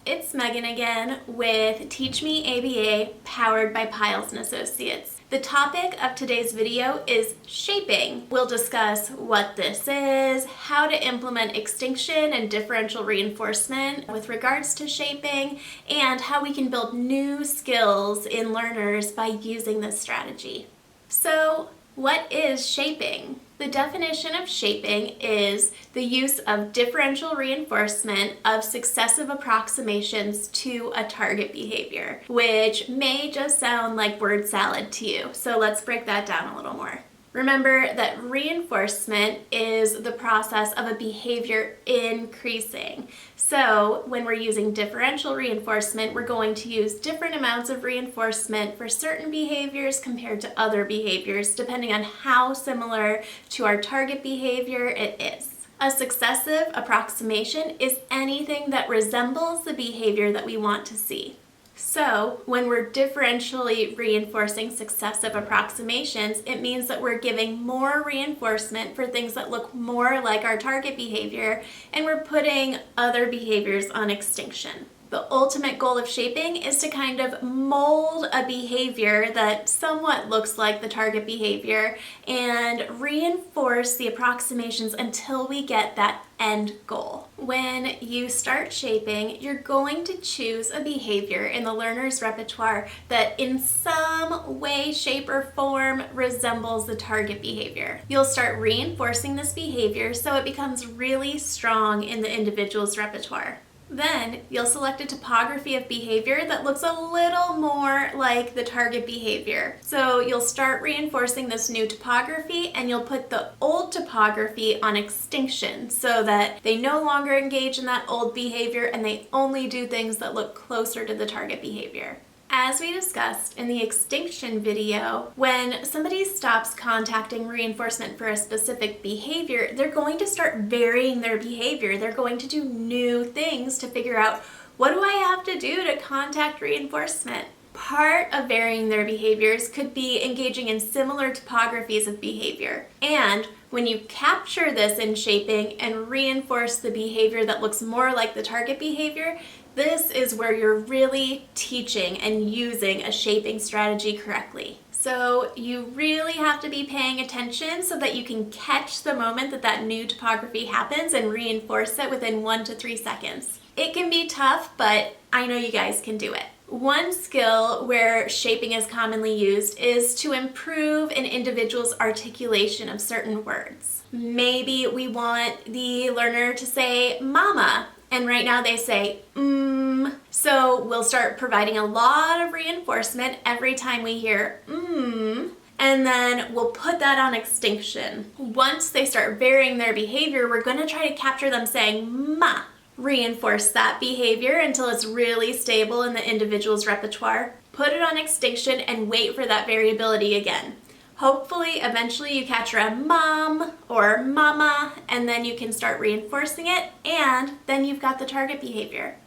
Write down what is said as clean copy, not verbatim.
it's Megan again with Teach Me ABA powered by Piles & Associates. The topic of today's video is shaping. We'll discuss what this is, how to implement extinction and differential reinforcement with regards to shaping, and how we can build new skills in learners by using this strategy. So, what is shaping? The definition of shaping is the use of differential reinforcement of successive approximations to a target behavior, which may just sound like word salad to you. So let's break that down a little more. Remember that reinforcement is the process of a behavior increasing. So when we're using differential reinforcement, we're going to use different amounts of reinforcement for certain behaviors compared to other behaviors, depending on how similar to our target behavior it is. A successive approximation is anything that resembles the behavior that we want to see. So, when we're differentially reinforcing successive approximations, it means that we're giving more reinforcement for things that look more like our target behavior, and we're putting other behaviors on extinction. The ultimate goal of shaping is to kind of mold a behavior that somewhat looks like the target behavior and reinforce the approximations until we get that end goal. When you start shaping, you're going to choose a behavior in the learner's repertoire that in some way, shape, or form resembles the target behavior. You'll start reinforcing this behavior so it becomes really strong in the individual's repertoire. Then you'll select a topography of behavior that looks a little more like the target behavior. So you'll start reinforcing this new topography and you'll put the old topography on extinction so that they no longer engage in that old behavior and they only do things that look closer to the target behavior. As we discussed in the extinction video, when somebody stops contacting reinforcement for a specific behavior, they're going to start varying their behavior. They're going to do new things to figure out, what do I have to do to contact reinforcement? Part of varying their behaviors could be engaging in similar topographies of behavior. And when you capture this in shaping and reinforce the behavior that looks more like the target behavior, this is where you're really teaching and using a shaping strategy correctly. So you really have to be paying attention so that you can catch the moment that that new topography happens and reinforce it within 1 to 3 seconds. It can be tough, but I know you guys can do it. One skill where shaping is commonly used is to improve an individual's articulation of certain words. Maybe we want the learner to say mama, and right now they say So we'll start providing a lot of reinforcement every time we hear and then we'll put that on extinction. Once they start varying their behavior, we're going to try to capture them saying ma. Reinforce that behavior until it's really stable in the individual's repertoire. Put it on extinction and wait for that variability again. Hopefully, eventually you catch a mom or mama, and then you can start reinforcing it, and then you've got the target behavior.